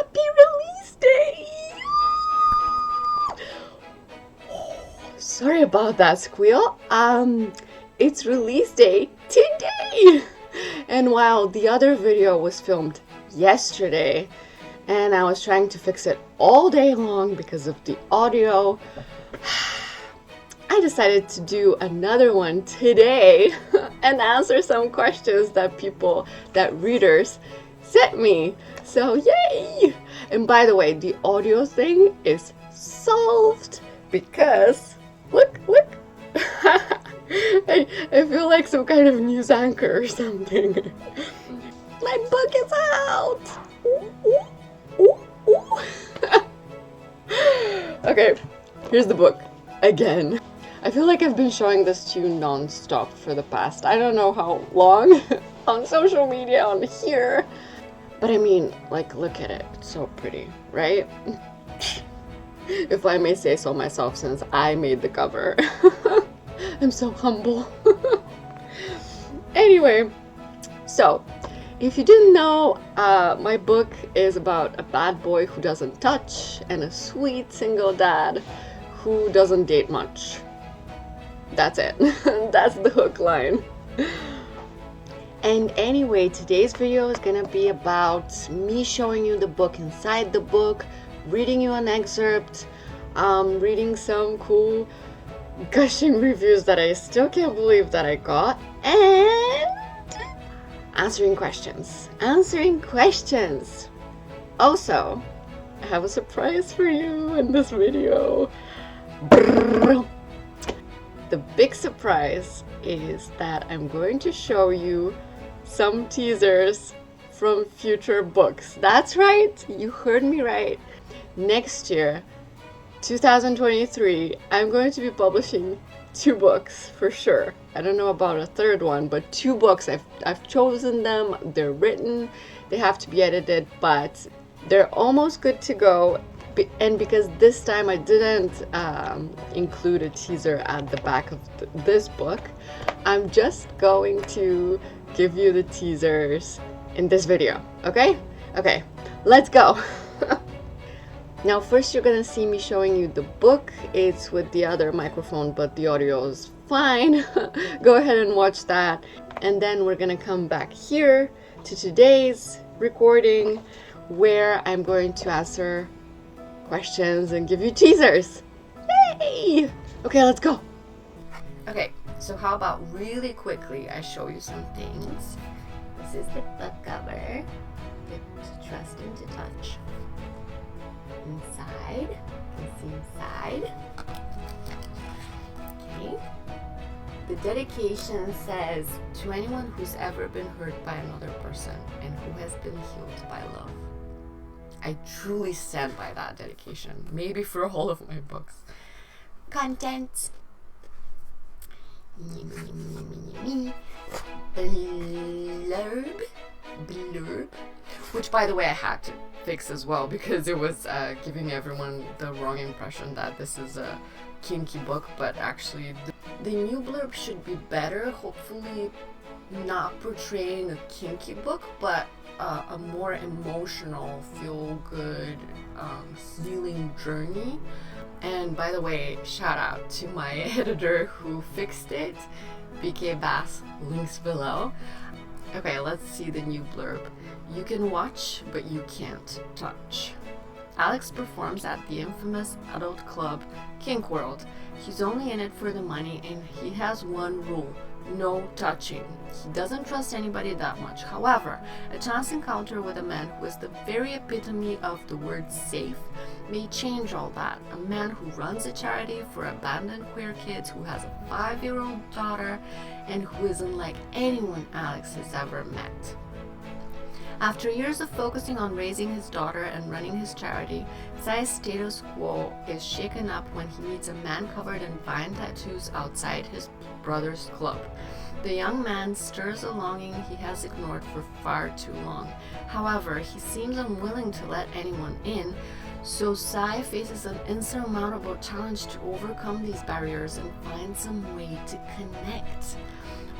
Happy release day! Sorry about that squeal. It's release day today! And while the other video was filmed yesterday, and I was trying to fix it all day long because of the audio, I decided to do another one today and answer some questions that readers sent me. So yay! And by the way, the audio thing is solved because look. I feel like some kind of news anchor or something. My book is out! Okay, here's the book again. I feel like I've been showing this to you non-stop for the past I don't know how long on social media, on here. But I mean, like, look at it. It's so pretty, right? If I may say so myself, since I made the cover. I'm so humble. Anyway, so if you didn't know, my book is about a bad boy who doesn't touch and a sweet single dad who doesn't date much. That's it. That's the hook line. And anyway, today's video is gonna be about me showing you the book inside the book, reading you an excerpt, reading some cool gushing reviews that I still can't believe that I got, and answering questions. Also, I have a surprise for you in this video. The big surprise is that I'm going to show you some teasers from future books. That's right, you heard me right. Next year, 2023, I'm going to be publishing 2 books for sure. I don't know about a third one, but 2 books. I've chosen them, they're written, they have to be edited, but they're almost good to go. And because this time I didn't include a teaser at the back of this book, I'm just going to give you the teasers in this video, okay? Okay, let's go. Now first you're gonna see me showing you the book. It's with the other microphone, but the audio is fine. Go ahead and watch that. And then we're gonna come back here to today's recording where I'm going to answer questions and give you teasers. Yay! Okay, let's go. Okay, so how about really quickly I show you some things. This is the book cover. To trust and to touch. Inside, you can see inside. Okay. The dedication says, to anyone who's ever been hurt by another person and who has been healed by love. I truly stand by that dedication, maybe for all of my books. Content. Blurb. Which, by the way, I had to fix as well because it was giving everyone the wrong impression that this is a kinky book, but actually the new blurb should be better, hopefully not portraying a kinky book, but a more emotional, feel-good, healing journey. And by the way, shout out to my editor who fixed it, B.K.Bass, links below. Okay, let's see the new blurb. You can watch, but you can't touch. Alex performs at the infamous adult club, Kink World. He's only in it for the money and he has one rule. No touching. He doesn't trust anybody that much. However, a chance encounter with a man who is the very epitome of the word safe may change all that. A man who runs a charity for abandoned queer kids, who has a 5-year-old daughter, and who isn't like anyone Alex has ever met. After years of focusing on raising his daughter and running his charity, Sai's status quo is shaken up when he meets a man covered in vine tattoos outside his brother's club. The young man stirs a longing he has ignored for far too long. However, he seems unwilling to let anyone in, so Sai faces an insurmountable challenge to overcome these barriers and find some way to connect.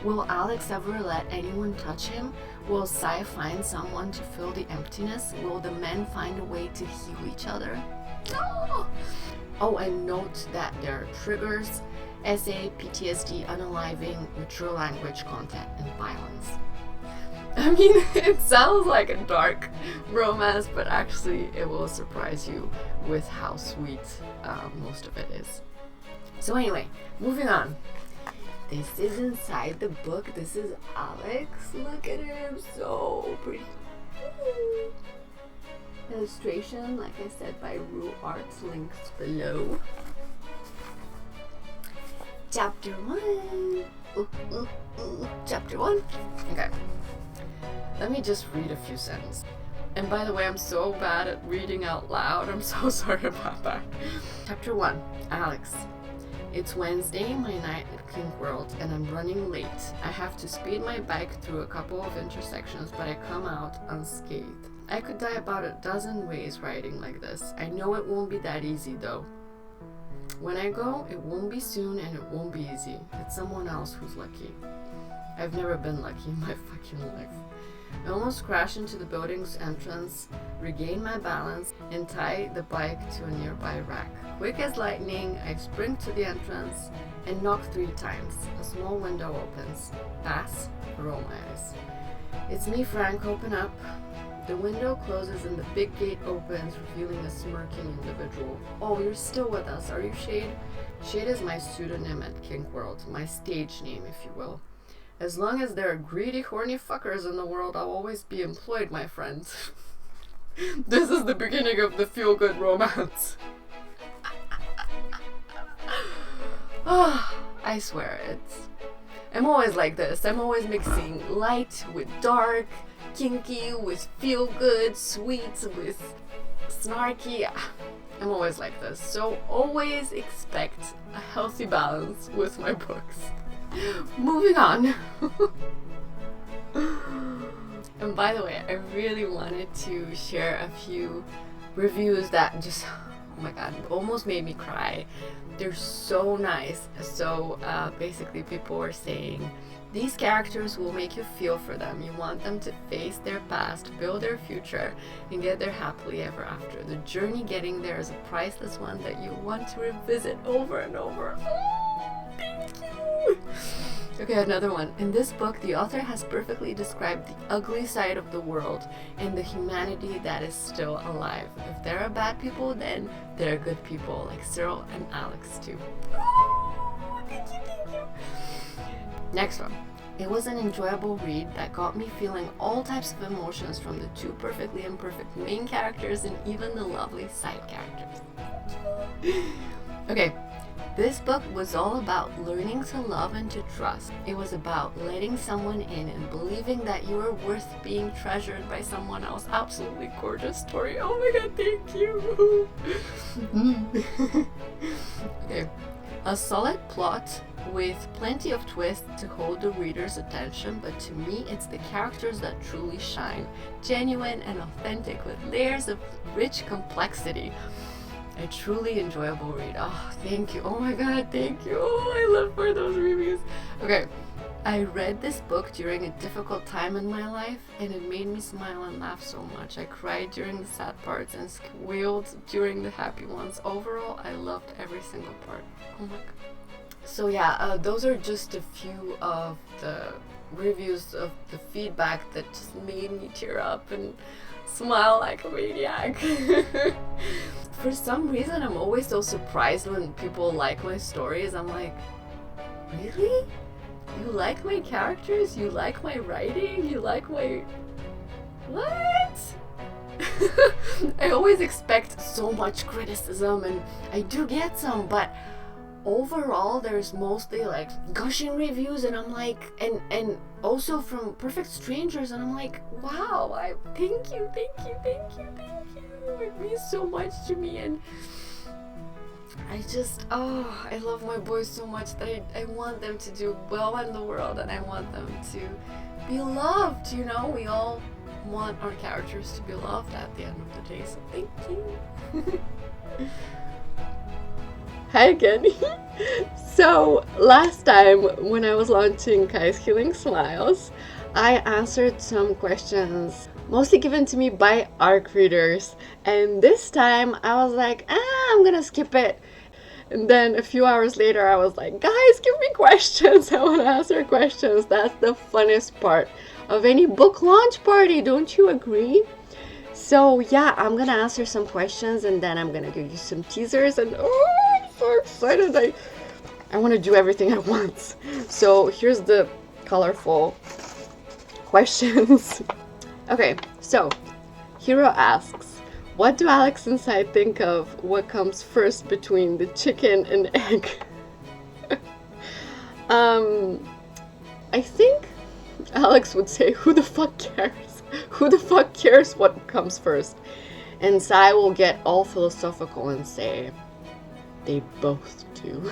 Will Alex ever let anyone touch him? Will Sai find someone to fill the emptiness? Will the men find a way to heal each other? No! Oh, and note that there are triggers, SA, PTSD, unaliving, mature language content, and violence. I mean, it sounds like a dark romance, but actually it will surprise you with how sweet most of it is. So anyway, moving on. This is inside the book. This is Alex. Look at him, so pretty. Illustration, like I said, by Ruart, links below. Chapter 1. Chapter 1. Okay. Let me just read a few sentences. And by the way, I'm so bad at reading out loud. I'm so sorry about that. Chapter 1. Alex. It's Wednesday, my night at King World, and I'm running late. I have to speed my bike through a couple of intersections, but I come out unscathed. I could die about a dozen ways riding like this. I know it won't be that easy though. When I go, it won't be soon and it won't be easy. It's someone else who's lucky. I've never been lucky in my fucking life. I almost crash into the building's entrance, regain my balance, and tie the bike to a nearby rack. Quick as lightning, I sprint to the entrance and knock 3 times. A small window opens. Bass, roll my eyes. It's me, Frank, open up. The window closes and the big gate opens, revealing a smirking individual. Oh, you're still with us, are you, Shade? Shade is my pseudonym at King World, my stage name, if you will. As long as there are greedy, horny fuckers in the world, I'll always be employed, my friends. This is the beginning of the feel-good romance. I swear I'm always like this. I'm always mixing light with dark, kinky with feel-good, sweet with snarky. I'm always like this. So always expect a healthy balance with my books. Moving on. And by the way, I really wanted to share a few reviews that just, oh my god, almost made me cry. They're so nice. So basically people were saying, these characters will make you feel for them. You want them to face their past, build their future, and get there happily ever after. The journey getting there is a priceless one that you want to revisit over and over. Oh, thank you. Okay, another one. In this book, the author has perfectly described the ugly side of the world and the humanity that is still alive. If there are bad people, then there are good people, like Cyril and Alex too. Oh, thank you, thank you. Next one. It was an enjoyable read that got me feeling all types of emotions from the 2 perfectly imperfect main characters and even the lovely side characters. Okay. This book was all about learning to love and to trust. It was about letting someone in and believing that you are worth being treasured by someone else. Absolutely gorgeous story. Oh my god, thank you. Okay. A solid plot with plenty of twists to hold the reader's attention, but to me it's the characters that truly shine. Genuine and authentic with layers of rich complexity. A truly enjoyable read. Oh, thank you. Oh my god, thank you. Oh, I love for those reviews. Okay, I read this book during a difficult time in my life, and it made me smile and laugh so much. I cried during the sad parts and squealed during the happy ones. Overall, I loved every single part. Oh my god. So yeah, those are just a few of the reviews of the feedback that just made me tear up and smile like a maniac. For some reason, I'm always so surprised when people like my stories. I'm like, really? You like my characters? You like my writing? You like my... What? I always expect so much criticism, and I do get some, but overall there's mostly like gushing reviews, and I'm like, and also from perfect strangers, and I'm like, wow, thank you. It means so much to me, and I love my boys so much that I want them to do well in the world, and I want them to be loved, you know? We all want our characters to be loved at the end of the day, so thank you. Hi again. So last time when I was launching Kai's Healing Smiles, I answered some questions mostly given to me by ARC readers, and this time I was like, I'm gonna skip it. And then a few hours later I was like, guys, give me questions. I want to answer questions. That's the funnest part of any book launch party, don't you agree? So yeah, I'm gonna answer some questions and then I'm gonna give you some teasers, and I'm so excited. I want to do everything at once. So here's the colorful questions. Okay, so Hero asks, what do Alex and Sai think of what comes first between the chicken and egg? I think Alex would say, who the fuck cares? Who the fuck cares what comes first? And Sai will get all philosophical and say, they both do.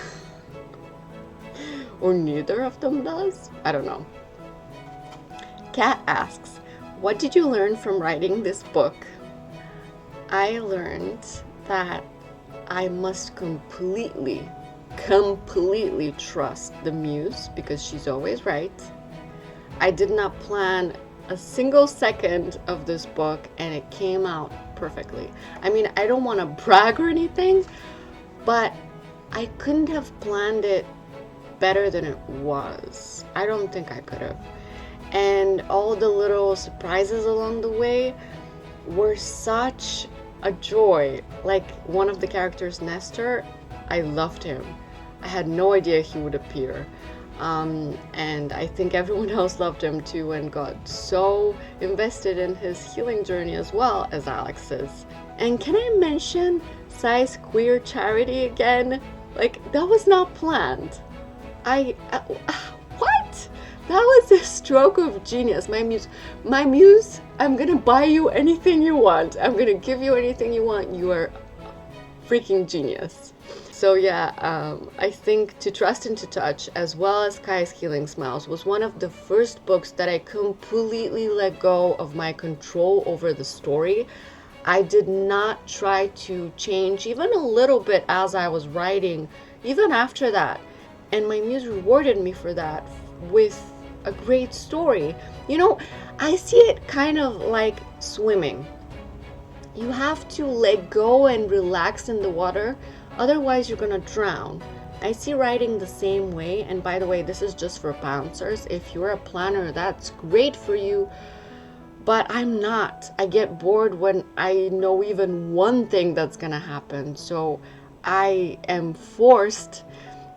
Or neither of them does? I don't know. Kat asks, what did you learn from writing this book? I learned that I must completely trust the muse because she's always right. I did not plan a single second of this book and it came out perfectly. I mean, I don't want to brag or anything, but I couldn't have planned it better than it was. I don't think I could have. And all the little surprises along the way were such a joy. Like one of the characters, Nestor, I loved him. I had no idea he would appear. And I think everyone else loved him too and got so invested in his healing journey as well as Alex's. And can I mention Sai's queer charity again? Like, that was not planned. What? That was a stroke of genius. My muse, I'm gonna buy you anything you want. I'm gonna give you anything you want. You are freaking genius. So yeah, I think To Trust and to Touch, as well as Kai's Healing Smiles, was one of the first books that I completely let go of my control over the story. I did not try to change even a little bit as I was writing, even after that. And my muse rewarded me for that with a great story. You know, I see it kind of like swimming. You have to let go and relax in the water, otherwise you're gonna drown. I see writing the same way, and by the way, this is just for bouncers. If you're a planner, that's great for you, but I'm not. I get bored when I know even one thing that's gonna happen, so I am forced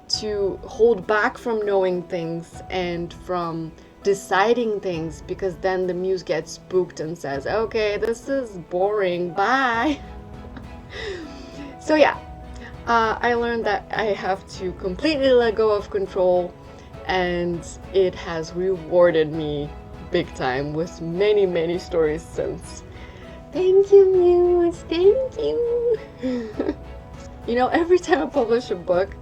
to hold back from knowing things and from deciding things, because then the muse gets spooked and says, okay, this is boring, bye. So yeah, I learned that I have to completely let go of control, and it has rewarded me big time with many stories since. Thank you, muse, thank you. You know, every time I publish a book,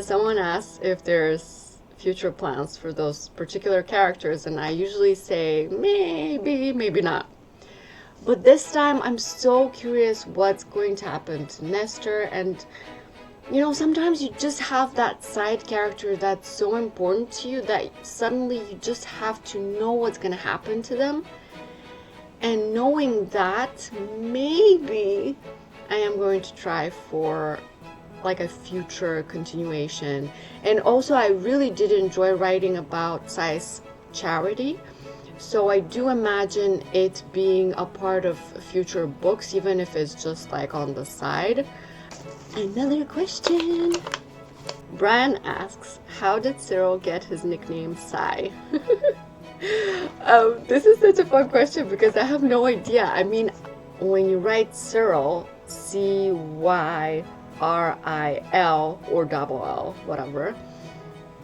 someone asks if there's future plans for those particular characters, and I usually say maybe, maybe not. But this time I'm so curious what's going to happen to Nestor, and you know, sometimes you just have that side character that's so important to you that suddenly you just have to know what's going to happen to them. And knowing that, maybe I am going to try for like a future continuation. And also, I really did enjoy writing about Sai's charity, so I do imagine it being a part of future books, even if it's just like on the side. Another question. Brian asks, how did Cyril get his nickname Sai? This is such a fun question because I have no idea. I mean, when you write Cyril, Cyril or double L, whatever,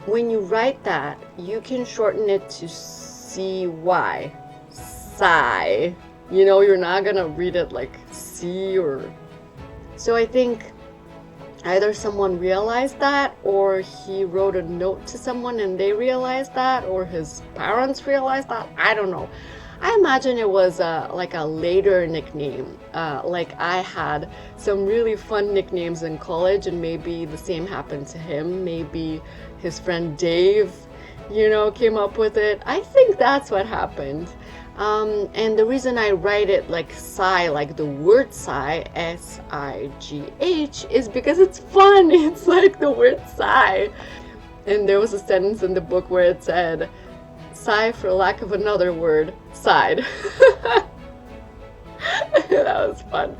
when you write that, you can shorten it to CY, Sai. You know, you're not gonna read it like C or... So I think either someone realized that, or he wrote a note to someone and they realized that, or his parents realized that. I don't know. I imagine it was like a later nickname. Like I had some really fun nicknames in college, and maybe the same happened to him. Maybe his friend Dave, came up with it. I think that's what happened. And the reason I write it like sigh, like the word sigh, S-I-G-H, is because it's fun. It's like the word sigh. And there was a sentence in the book where it said, sigh for lack of another word, sighed. That was fun.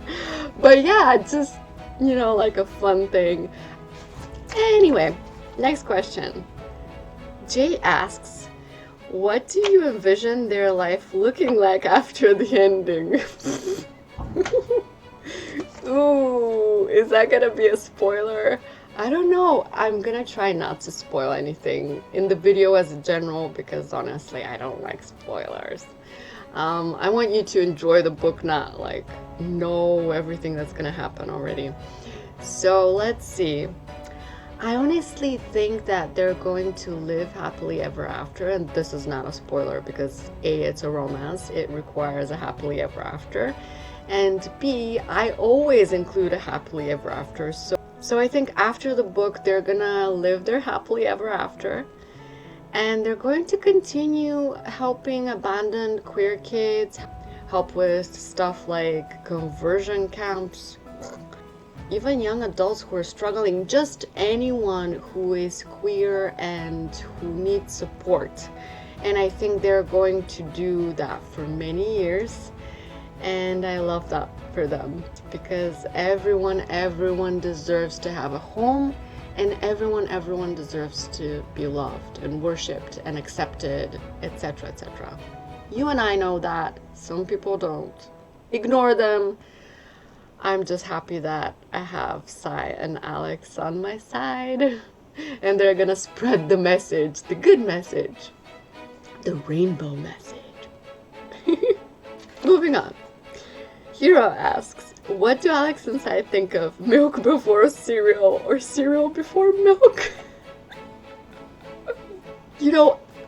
But yeah, just, like a fun thing. Anyway, next question. Jay asks, what do you envision their life looking like after the ending? Ooh, is that gonna be a spoiler? I don't know. I'm gonna try not to spoil anything in the video as a general, because honestly, I don't like spoilers. I want you to enjoy the book, not like know everything that's gonna happen already. So let's see. I honestly think that they're going to live happily ever after, and this is not a spoiler because A, it's a romance, it requires a happily ever after, and B, I always include a happily ever after. So I think after the book they're gonna live their happily ever after, and they're going to continue helping abandoned queer kids, help with stuff like conversion camps, even young adults who are struggling, just anyone who is queer and who needs support. And I think they're going to do that for many years, and I love that for them, because everyone deserves to have a home, and everyone deserves to be loved and worshipped and accepted, etc., etc. You and I know that. Some people don't. Ignore them. I'm just happy that I have Sai and Alex on my side, and they're gonna spread the message, the good message, the rainbow message. Moving on. Hiro asks, what do Alex and Sai think of milk before cereal or cereal before milk?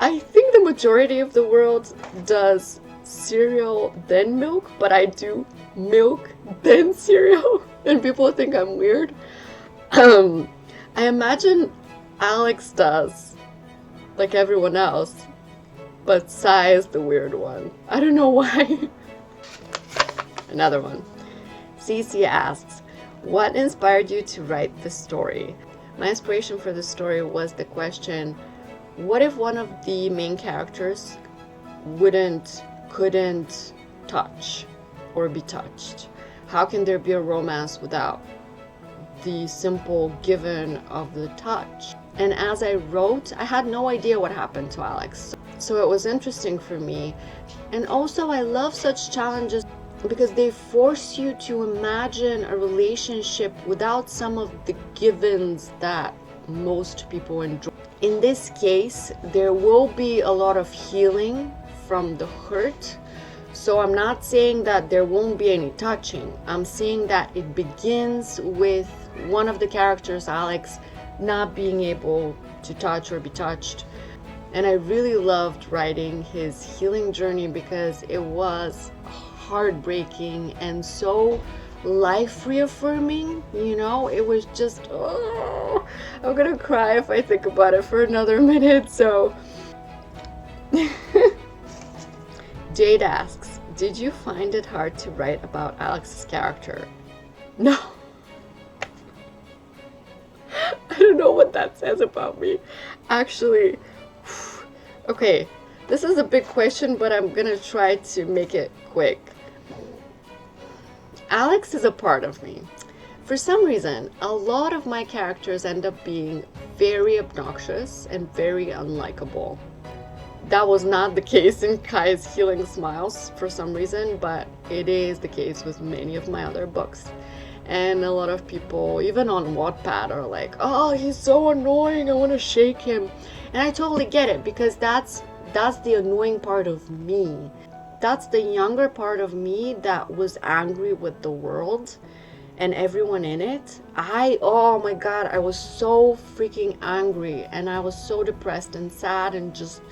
I think the majority of the world does cereal then milk, but I do milk then cereal, and people think I'm weird. I imagine Alex does, like everyone else, but Sai is the weird one. I don't know why. Another one. Cece asks, what inspired you to write this story? My inspiration for the story was the question, what if one of the main characters couldn't touch or be touched? How can there be a romance without the simple given of the touch? And as I wrote, I had no idea what happened to Alex. So it was interesting for me. And also I love such challenges because they force you to imagine a relationship without some of the givens that most people enjoy. In this case, there will be a lot of healing from the hurt. So I'm not saying that there won't be any touching. I'm saying that it begins with one of the characters, Alex, not being able to touch or be touched. And I really loved writing his healing journey because it was heartbreaking and so life reaffirming. It was just, oh, I'm gonna cry if I think about it for another minute. So Jade asks, did you find it hard to write about Alex's character? No. I don't know what that says about me. Actually, okay, this is a big question, but I'm gonna try to make it quick. Alex is a part of me. For some reason, a lot of my characters end up being very obnoxious and very unlikable. That was not the case in Kai's Healing Smiles for some reason, but it is the case with many of my other books. And a lot of people, even on Wattpad, are like, oh, he's so annoying, I want to shake him. And I totally get it, because that's the annoying part of me. That's the younger part of me that was angry with the world and everyone in it. Oh my god, I was so freaking angry, and I was so depressed and sad and just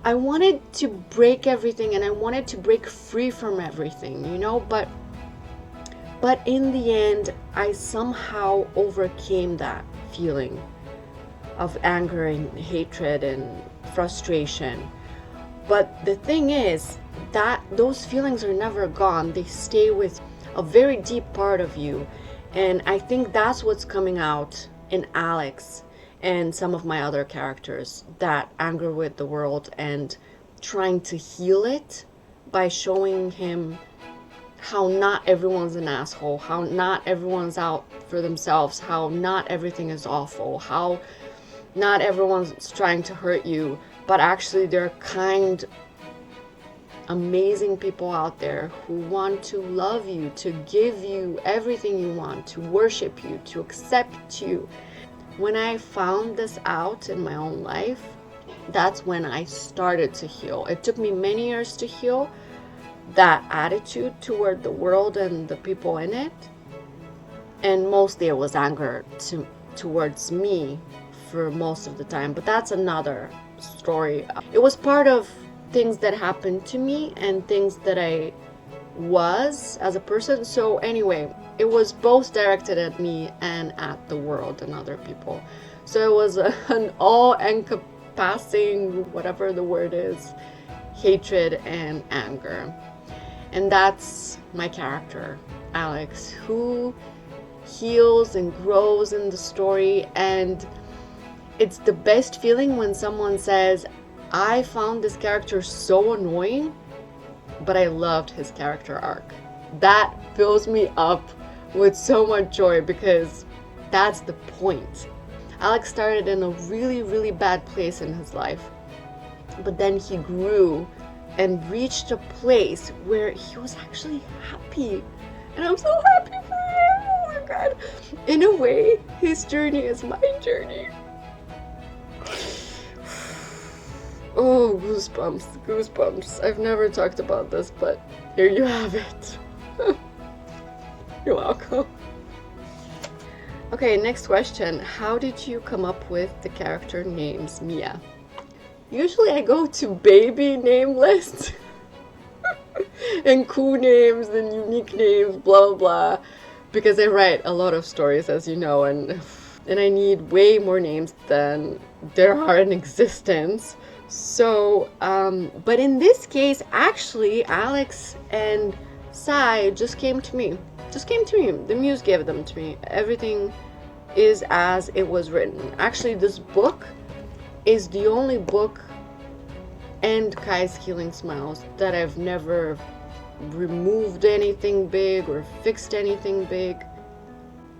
I wanted to break everything, and I wanted to break free from everything, you know, but in the end, I somehow overcame that feeling of anger and hatred and frustration. But the thing is that those feelings are never gone. They stay with a very deep part of you. And I think that's what's coming out in Alex and some of my other characters, that anger with the world and trying to heal it by showing him how not everyone's an asshole, how not everyone's out for themselves, how not everything is awful, how not everyone's trying to hurt you, but actually there are kind, amazing people out there who want to love you, to give you everything you want, to worship you, to accept you. When I found this out in my own life, that's when I started to heal. It took me many years to heal that attitude toward the world and the people in it. And mostly it was anger towards me for most of the time, but that's another story. It was part of things that happened to me and things that I was as a person. So anyway, it was both directed at me and at the world and other people. So it was an all-encompassing, whatever the word is, hatred and anger. And that's my character, Alex, who heals and grows in the story. And it's the best feeling when someone says, I found this character so annoying, but I loved his character arc. That fills me up with so much joy, because that's the point. Alex started in a really, really bad place in his life, but then he grew and reached a place where he was actually happy. And I'm so happy for him. Oh my God. In a way, his journey is my journey. Oh, goosebumps. I've never talked about this, but here you have it. You're welcome. Okay, next question. How did you come up with the character names Mia? Usually I go to baby name lists and cool names and unique names, blah, blah, blah, because I write a lot of stories, as you know, and I need way more names than there are in existence. So, but in this case, actually, Alex and Sai just came to me. The muse gave them to me. Everything is as it was written. Actually, this book is the only book, and Kai's Healing Smiles, that I've never removed anything big or fixed anything big.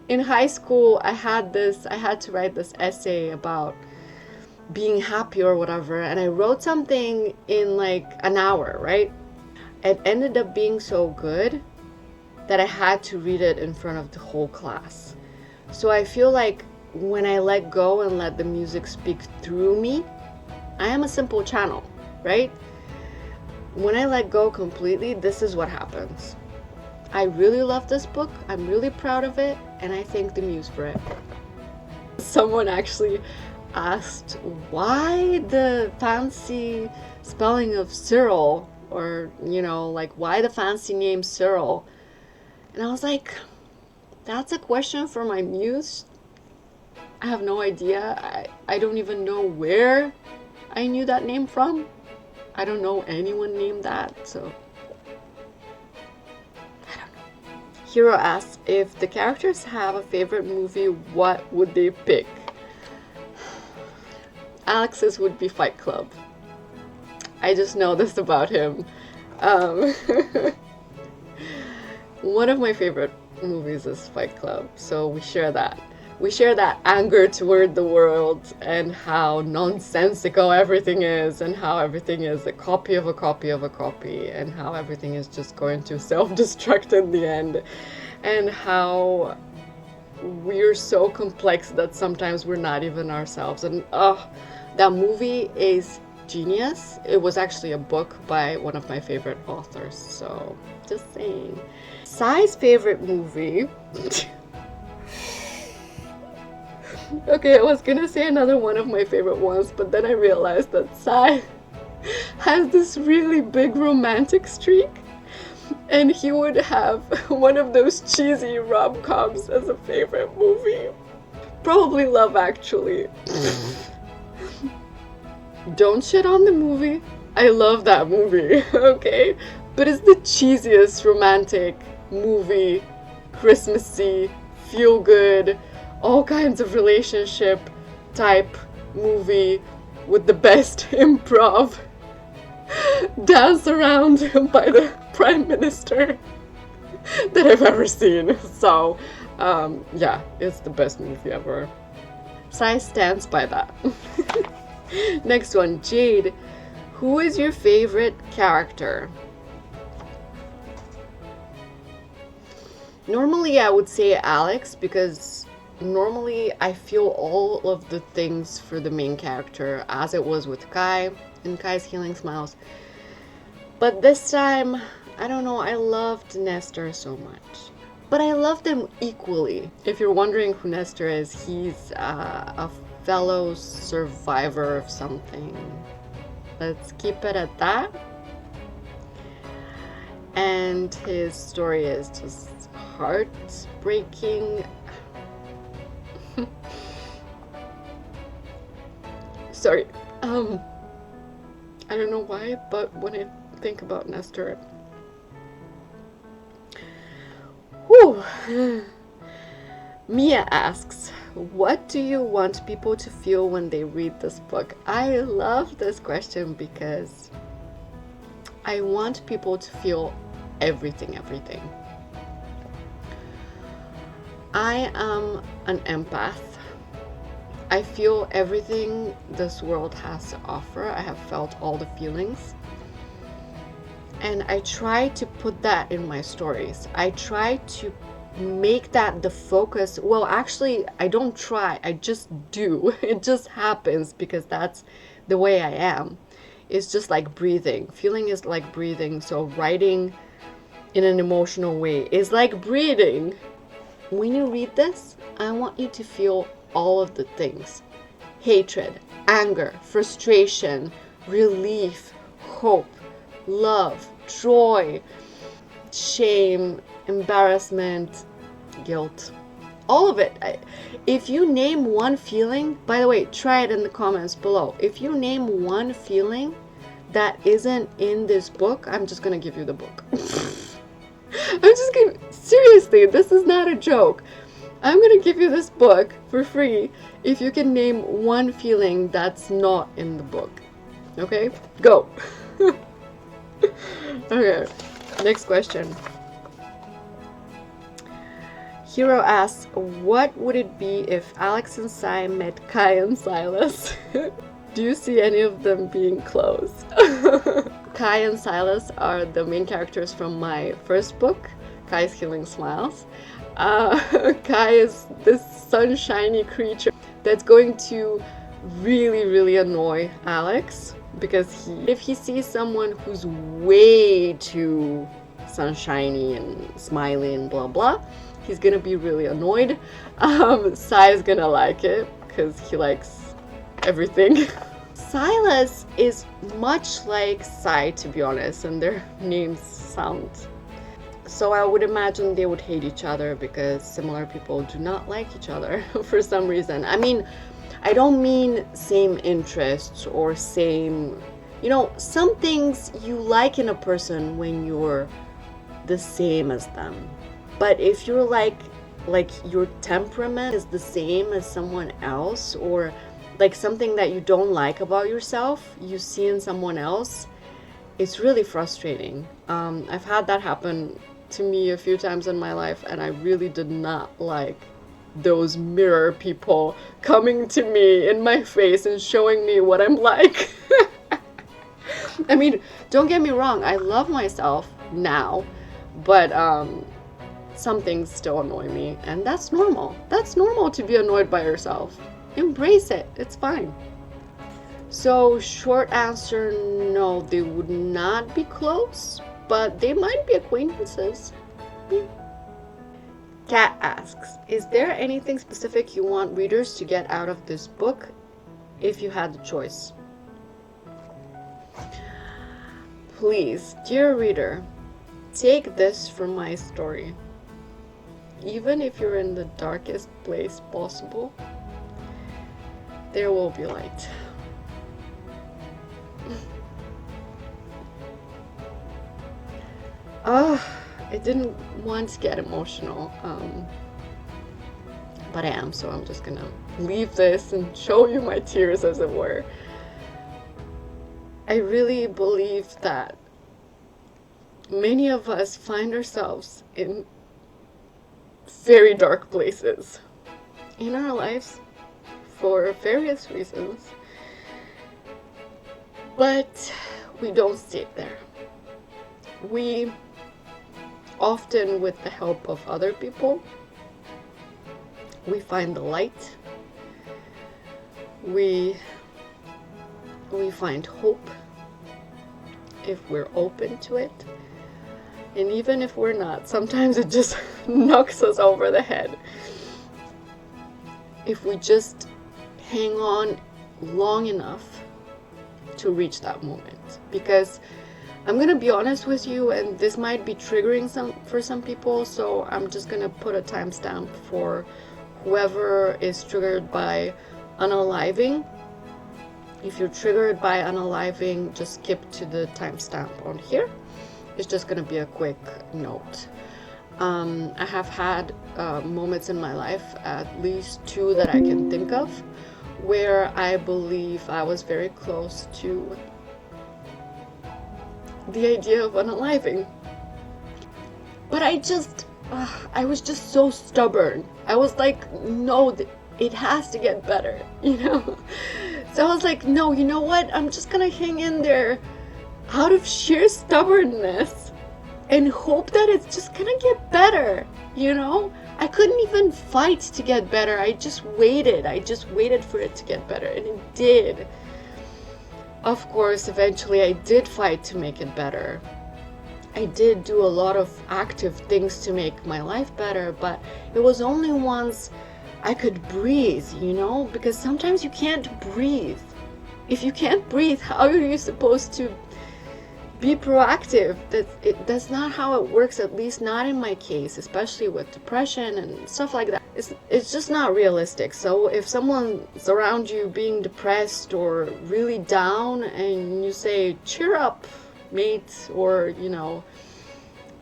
In high school, I had to write this essay about being happy or whatever, and I wrote something in like an hour, right? It ended up being so good that I had to read it in front of the whole class. So I feel like when I let go and let the music speak through me, I am a simple channel, right? When I let go completely, this is what happens. I really love this book. I'm really proud of it, and I thank the muse for it. Someone actually asked why the fancy spelling of Cyril, or, you know, like why the fancy name Cyril. And I was like, that's a question for my muse. I have no idea. I don't even know where I knew that name from. I don't know anyone named that, so I don't know. Hiro asks, if the characters have a favorite movie, what would they pick? Alex's would be Fight Club. I just know this about him. One of my favorite movies is Fight Club, so we share that. We share that anger toward the world and how nonsensical everything is, and how everything is a copy of a copy of a copy, and how everything is just going to self-destruct in the end, and how we're so complex that sometimes we're not even ourselves. And that movie is genius. It was actually a book by one of my favorite authors, so just saying. Sai's favorite movie. Okay, I was gonna say another one of my favorite ones, but then I realized that Sai has this really big romantic streak, and he would have one of those cheesy rom-coms as a favorite movie. Probably Love Actually. Don't shit on the movie. I love that movie, okay? But it's the cheesiest romantic movie, Christmassy, feel good, all kinds of relationship type movie with the best improv dance around by the Prime Minister that I've ever seen. So, yeah, it's the best movie ever. Sai stands by that. Next one, Jade. Who is your favorite character? Normally I would say Alex, because normally I feel all of the things for the main character, as it was with Kai in Kai's Healing Smiles. But this time, I don't know, I loved Nestor so much. But I love them equally. If you're wondering who Nestor is, he's a fellow survivor of something. Let's keep it at that. And his story is just heartbreaking. Sorry. I don't know why, but when I think about Nestor, whew. Mia asks, what do you want people to feel when they read this book? I love this question because I want people to feel everything. I am an empath. I feel everything this world has to offer. I have felt all the feelings. And I try to put that in my stories. I try to make that the focus. Well, actually, I don't try. I just do. It just happens because that's the way I am. It's just like breathing. Feeling is like breathing. So writing in an emotional way is like breathing. When you read this, I want you to feel all of the things. Hatred, anger, frustration, relief, hope, love, joy, shame, embarrassment, guilt. All of it. If you name one feeling, by the way, try it in the comments below. If you name one feeling that isn't in this book, I'm just gonna give you the book. Seriously, this is not a joke. I'm gonna give you this book for free if you can name one feeling that's not in the book. Okay? Go! Okay, next question. Hero asks, what would it be if Alex and Sai met Kai and Silas? Do you see any of them being close? Kai and Silas are the main characters from my first book, Kai's Healing Smiles. Kai is this sunshiny creature that's going to really annoy Alex, because if he sees someone who's way too sunshiny and smiley and blah blah, he's gonna be really annoyed. Sai is gonna like it because he likes everything. Silas is much like Sai, to be honest, and their names sound. So I would imagine they would hate each other because similar people do not like each other for some reason. I mean, I don't mean same interests or same, you know, some things you like in a person when you're the same as them. But if you're like your temperament is the same as someone else, or like something that you don't like about yourself, you see in someone else, it's really frustrating. I've had that happen to me a few times in my life, and I really did not like those mirror people coming to me in my face and showing me what I'm like. I mean, don't get me wrong, I love myself now, but some things still annoy me, and that's normal. That's normal to be annoyed by yourself. Embrace it, it's fine. So short answer, no, they would not be close, but they might be acquaintances. Yeah. Kat asks, is there anything specific you want readers to get out of this book if you had the choice? please, dear reader, take this from my story. Even if you're in the darkest place possible, there will be light. I didn't want to get emotional, but I am, so I'm just gonna leave this and show you my tears, as it were. I really believe that many of us find ourselves in very dark places in our lives for various reasons, but we don't stay there. We often, with the help of other people, we find the light, we find hope if we're open to it. And even if we're not, sometimes it just knocks us over the head. If we just hang on long enough to reach that moment. Because I'm gonna be honest with you, and this might be triggering for some people, so I'm just gonna put a timestamp for whoever is triggered by unaliving. If you're triggered by unaliving, just skip to the timestamp on here. It's just gonna be a quick note. I have had moments in my life, at least 2 that I can think of, where I believe I was very close to the idea of unaliving. But I was just so stubborn. I was like, no, it has to get better, you know? So I was like, no, you know what? I'm just gonna hang in there out of sheer stubbornness and hope that it's just gonna get better, you know? I couldn't even fight to get better. I just waited for it to get better, and it did. Of course, eventually I did fight to make it better. I did do a lot of active things to make my life better, but it was only once I could breathe, you know? Because sometimes you can't breathe. If you can't breathe, how are you supposed to be proactive? That's not how it works, at least not in my case, especially with depression and stuff like that. It's just not realistic. So if someone's around you being depressed or really down and you say, cheer up, mate, or, you know,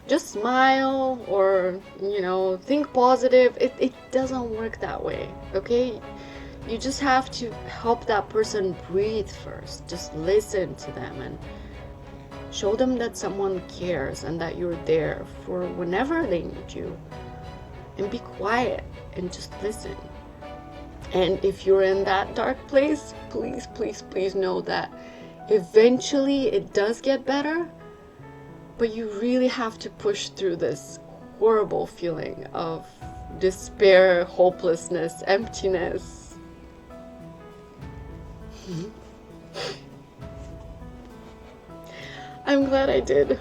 just smile, or, you know, think positive, it doesn't work that way, okay? You just have to help that person breathe first. Just listen to them and show them that someone cares and that you're there for whenever they need you. And be quiet and just listen. And if you're in that dark place, please, please, please know that eventually it does get better, but you really have to push through this horrible feeling of despair, hopelessness, emptiness. I'm glad I did.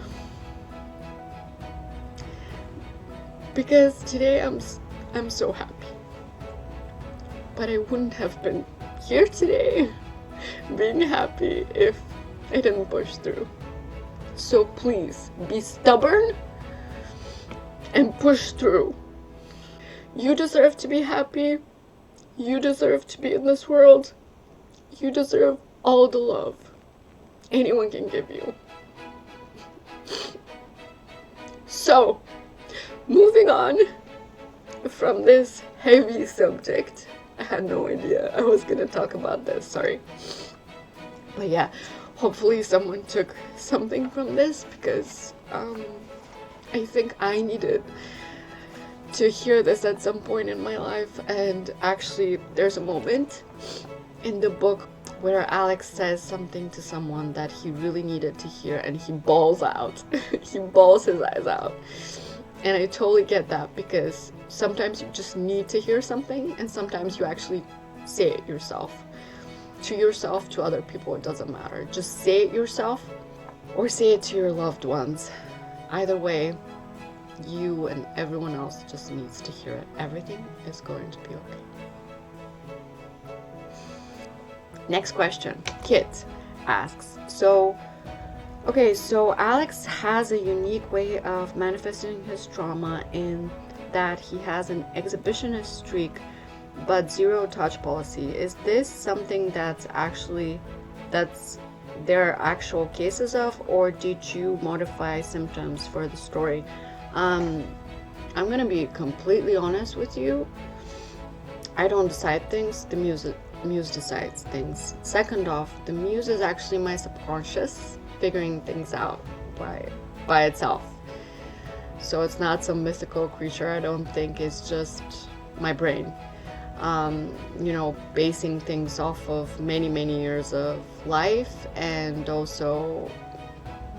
Because today I'm so happy. But I wouldn't have been here today being happy if I didn't push through. So please be stubborn and push through. You deserve to be happy. You deserve to be in this world. You deserve all the love anyone can give you. So, moving on from this heavy subject. I had no idea I was gonna talk about this, sorry. But yeah, hopefully someone took something from this, because I think I needed to hear this at some point in my life. And actually, there's a moment in the book where Alex says something to someone that he really needed to hear, and he bawls out. He bawls his eyes out. And I totally get that, because sometimes you just need to hear something, and sometimes you actually say it yourself. To yourself, to other people, it doesn't matter. Just say it yourself, or say it to your loved ones. Either way, you and everyone else just needs to hear it. Everything is going to be okay. Next question. Kit asks, so Okay, so Alex has a unique way of manifesting his trauma in that he has an exhibitionist streak but zero touch policy. Is this something that's there are actual cases of, or did you modify symptoms for the story? I'm gonna be completely honest with you. I don't decide things, the muse decides things. Second off, the muse is actually my subconscious figuring things out by itself. So it's not some mystical creature. I don't think it's just my brain. Basing things off of many, many years of life, and also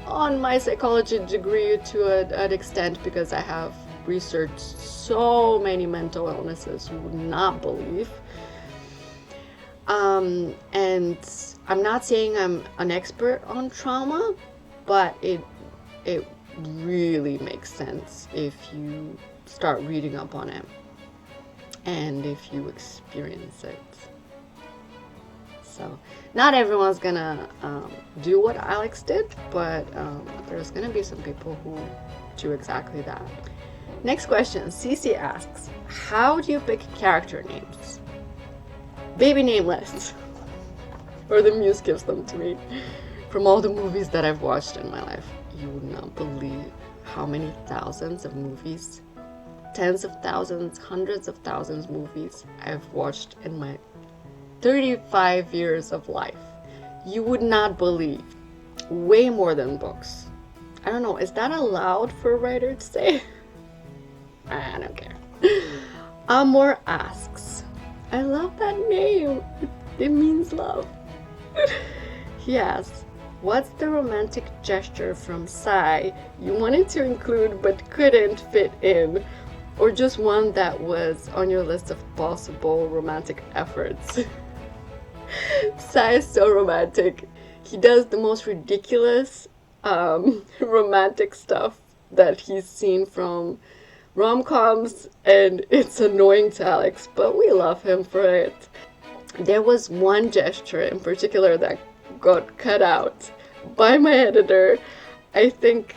on my psychology degree to an extent, because I have researched so many mental illnesses you would not believe. And I'm not saying I'm an expert on trauma, but it really makes sense if you start reading up on it and if you experience it. So not everyone's gonna do what Alex did, but there's gonna be some people who do exactly that. Next question, Cece asks, how do you pick character names? Baby name lists. Or the muse gives them to me from all the movies that I've watched in my life. You would not believe how many thousands of movies, tens of thousands, hundreds of thousands movies I've watched in my 35 years of life. You would not believe. Way more than books. I don't know, is that allowed for a writer to say? I don't care. Amor asks, I love that name. It means love. He asks, what's the romantic gesture from Psy you wanted to include but couldn't fit in? Or just one that was on your list of possible romantic efforts? Psy is so romantic. He does the most ridiculous romantic stuff that he's seen from rom-coms, and it's annoying to Alex, but we love him for it. There was one gesture in particular that got cut out by my editor. I think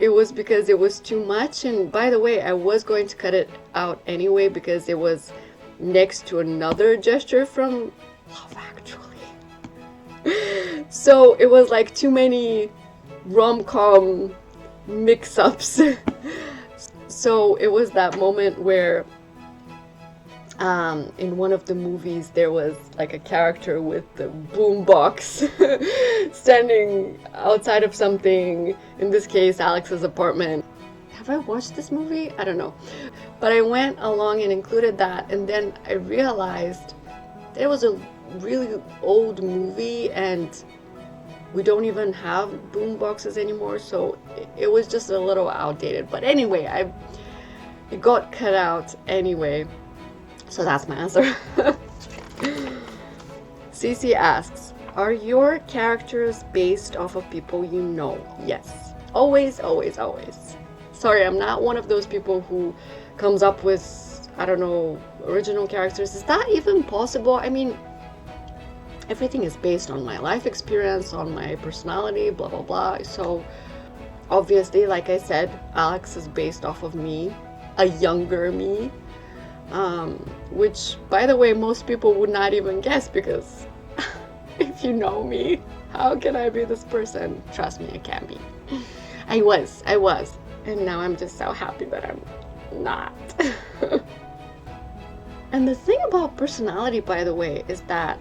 it was because it was too much, and by the way, I was going to cut it out anyway because it was next to another gesture from Love Actually. So it was like too many rom-com mix-ups. So it was that moment where in one of the movies there was like a character with the boombox standing outside of something, in this case Alex's apartment. Have I watched this movie? I don't know. But I went along and included that, and then I realized that it was a really old movie and we don't even have boomboxes anymore, so it was just a little outdated. But anyway, it got cut out anyway. So that's my answer. Cece asks, are your characters based off of people you know? Yes. Always, always, always. Sorry, I'm not one of those people who comes up with, I don't know, original characters. Is that even possible? I mean, everything is based on my life experience, on my personality, blah, blah, blah. So obviously, like I said, Alex is based off of me, a younger me. Which, by the way, most people would not even guess, because if you know me, how can I be this person? Trust me, I can be. I was. And now I'm just so happy that I'm not. And the thing about personality, by the way, is that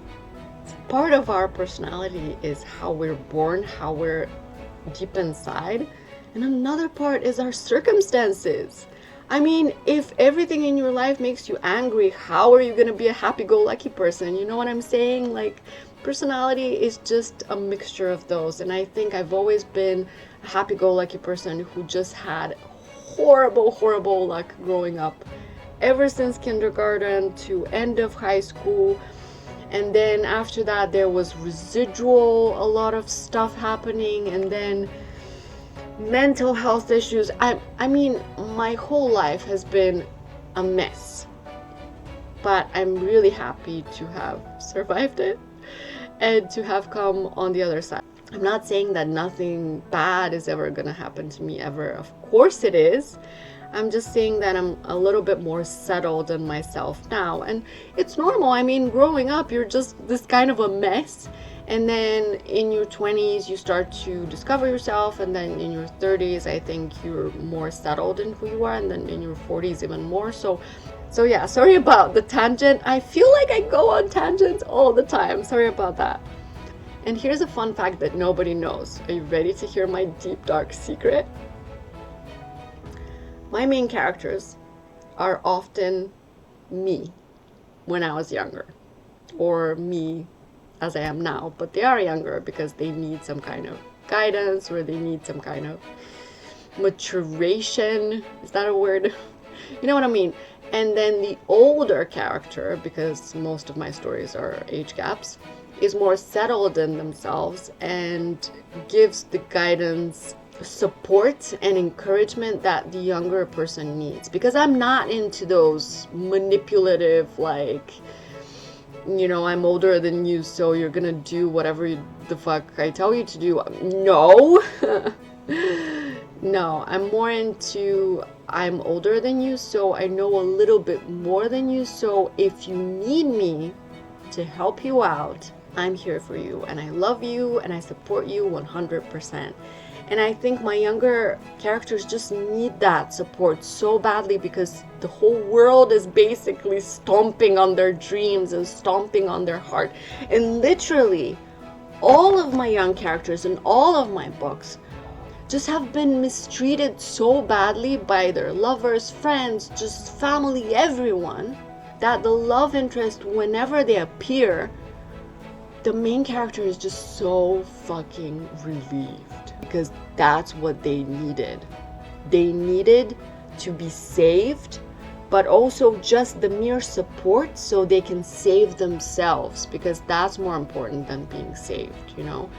part of our personality is how we're born, how we're deep inside. And another part is our circumstances. I mean, if everything in your life makes you angry, how are you going to be a happy-go-lucky person? You know what I'm saying? Like, personality is just a mixture of those. And I think I've always been a happy-go-lucky person who just had horrible, horrible luck growing up. Ever since kindergarten to end of high school. And then after that, there was residual, a lot of stuff happening. And then mental health issues. I mean, my whole life has been a mess, but I'm really happy to have survived it and to have come on the other side. I'm not saying that nothing bad is ever gonna happen to me ever. Of course it is. I'm just saying that I'm a little bit more settled in myself now. And it's normal. I mean, growing up, you're just this kind of a mess. And then in your 20s, you start to discover yourself. And then in your 30s, I think you're more settled in who you are. And then in your 40s, even more. So yeah, sorry about the tangent. I feel like I go on tangents all the time. Sorry about that. And here's a fun fact that nobody knows. Are you ready to hear my deep, dark secret? My main characters are often me when I was younger, or me as I am now, but they are younger because they need some kind of guidance, or they need some kind of maturation. Is that a word? You know what I mean? And then the older character, because most of my stories are age gaps, is more settled in themselves and gives the guidance, support, and encouragement that the younger person needs. Because I'm not into those manipulative, like, you know, I'm older than you, so you're gonna do whatever the fuck I tell you to do. No. No, I'm more into, I'm older than you, so I know a little bit more than you, so if you need me to help you out, I'm here for you, and I love you, and I support you 100%. And I think my younger characters just need that support so badly, because the whole world is basically stomping on their dreams and stomping on their heart. And literally, all of my young characters in all of my books just have been mistreated so badly by their lovers, friends, just family, everyone, that the love interest, whenever they appear, the main character is just so fucking relieved, because that's what they needed. They needed to be saved, but also just the mere support so they can save themselves, because that's more important than being saved, you know?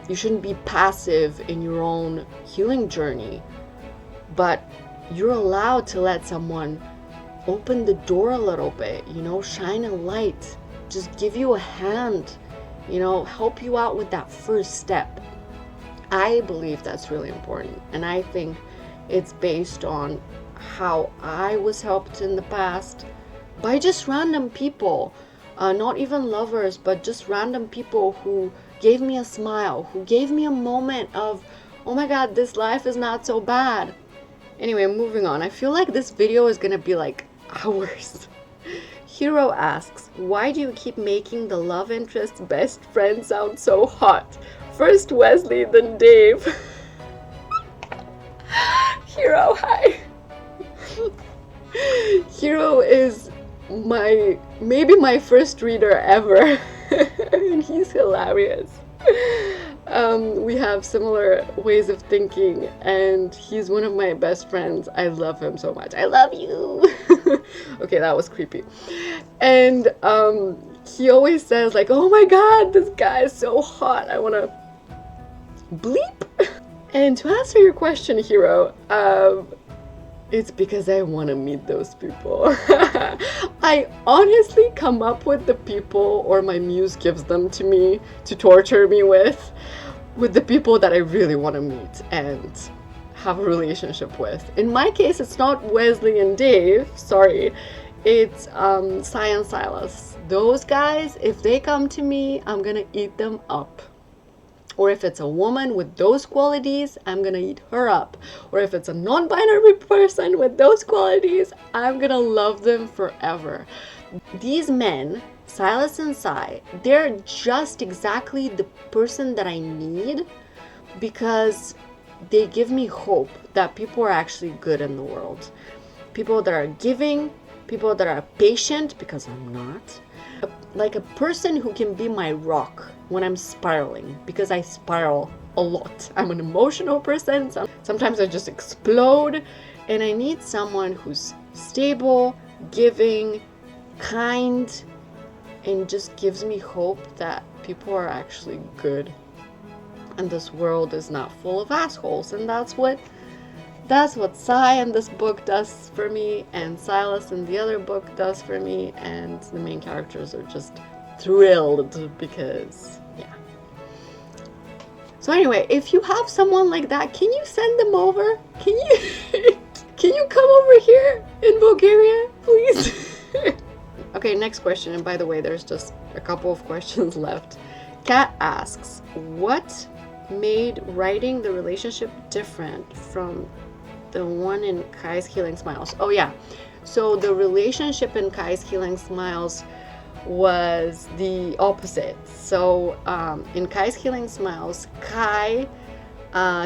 You shouldn't be passive in your own healing journey, but you're allowed to let someone open the door a little bit, you know, shine a light, just give you a hand, you know, help you out with that first step. I believe that's really important, and I think it's based on how I was helped in the past by just random people, not even lovers, but just random people who gave me a smile, who gave me a moment of, oh my god, this life is not so bad. Anyway, moving on. I feel like this video is gonna be like hours. Hero asks, why do you keep making the love interest's best friend sound so hot? First Wesley, then Dave. Hero, hi. Hero is maybe my first reader ever. And he's hilarious. We have similar ways of thinking, and he's one of my best friends. I love him so much. I love you. Okay, that was creepy. And he always says like, oh my god, this guy is so hot, I want to bleep. And to answer your question, Hero, it's because I want to meet those people. I honestly come up with the people, or my muse gives them to me to torture me with the people that I really want to meet and have a relationship with. In my case, it's not Wesley and Dave, sorry. It's Sai and Silas. Those guys, if they come to me, I'm gonna eat them up. Or if it's a woman with those qualities, I'm gonna eat her up. Or if it's a non-binary person with those qualities, I'm gonna love them forever. These men, Silas and Sai, they're just exactly the person that I need, because they give me hope that people are actually good in the world. People that are giving, people that are patient, because I'm not. Like a person who can be my rock when I'm spiraling, because I spiral a lot. I'm an emotional person. Sometimes I just explode, and I need someone who's stable, giving, kind, and just gives me hope that people are actually good and this world is not full of assholes. And that's what Sai in this book does for me, and Silas in the other book does for me, and the main characters are just thrilled because, yeah. So anyway, if you have someone like that, can you send them over? Can you can you come over here in Bulgaria, please? Okay, next question. And by the way, there's just a couple of questions left. Kat asks, what made writing the relationship different from the one in Kai's Healing Smiles? Oh yeah, so the relationship in Kai's Healing Smiles was the opposite. So in Kai's Healing Smiles, Kai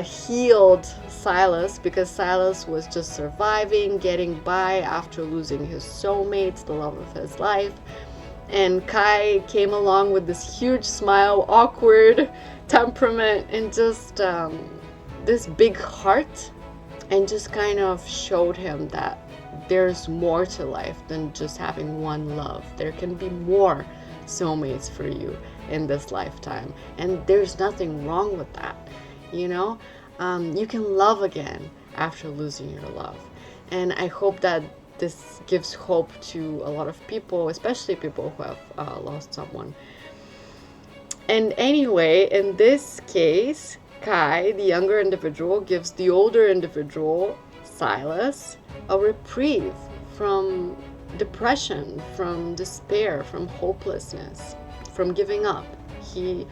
healed Silas because Silas was just surviving, getting by after losing his soulmate, the love of his life. And Kai came along with this huge smile, awkward temperament, and just this big heart, and just kind of showed him that there's more to life than just having one love. There can be more soulmates for you in this lifetime, and there's nothing wrong with that. You know, you can love again after losing your love. And I hope that this gives hope to a lot of people, especially people who have lost someone. And anyway, in this case, Kai, the younger individual, gives the older individual, Silas, a reprieve from depression, from despair, from hopelessness, from giving up. He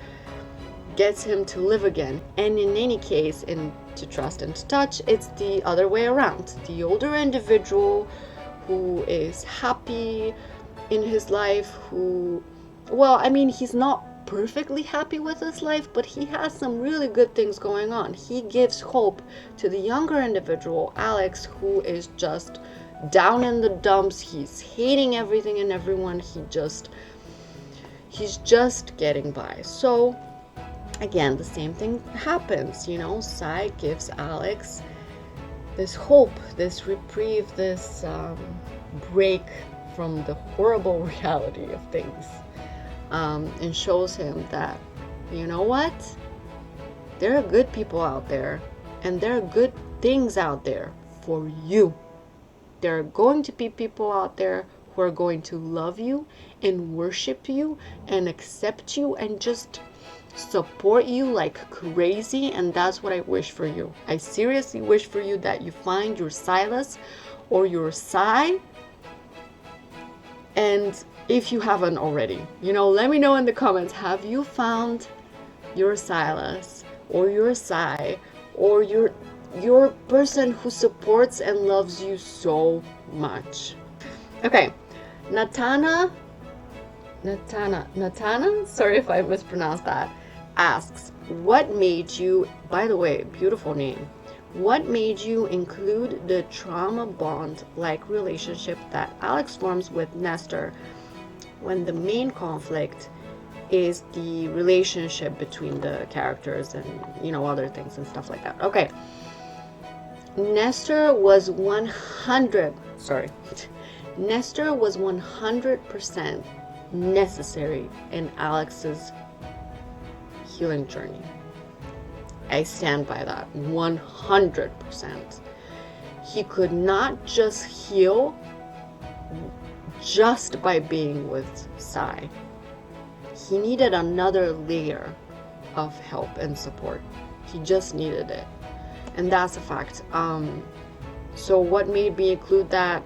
gets him to live again. And in any case, in To Trust and to Touch, it's the other way around. The older individual who is happy in his life, who, well, I mean, he's not perfectly happy with his life, but he has some really good things going on. He gives hope to the younger individual, Alex, who is just down in the dumps. He's hating everything and everyone. He's just getting by. So again, the same thing happens, you know. Sai gives Alex this hope, this reprieve, this break from the horrible reality of things, and shows him that, you know what, there are good people out there, and there are good things out there for you. There are going to be people out there who are going to love you and worship you and accept you and just support you like crazy. And that's what I wish for you. I seriously wish for you that you find your Silas or your Sai. And if you haven't already, you know, let me know in the comments, have you found your Silas or your Sai or your person who supports and loves you so much? Okay, Natana, sorry if I mispronounced that, asks, what made you, by the way, beautiful name, what made you include the trauma bond-like relationship that Alex forms with Nestor when the main conflict is the relationship between the characters and, you know, other things and stuff like that? Okay, Nestor was 100% necessary in Alex's healing journey. I stand by that 100%. He could not just heal just by being with Sai. He needed another layer of help and support. He just needed it. And that's a fact. So what made me include that?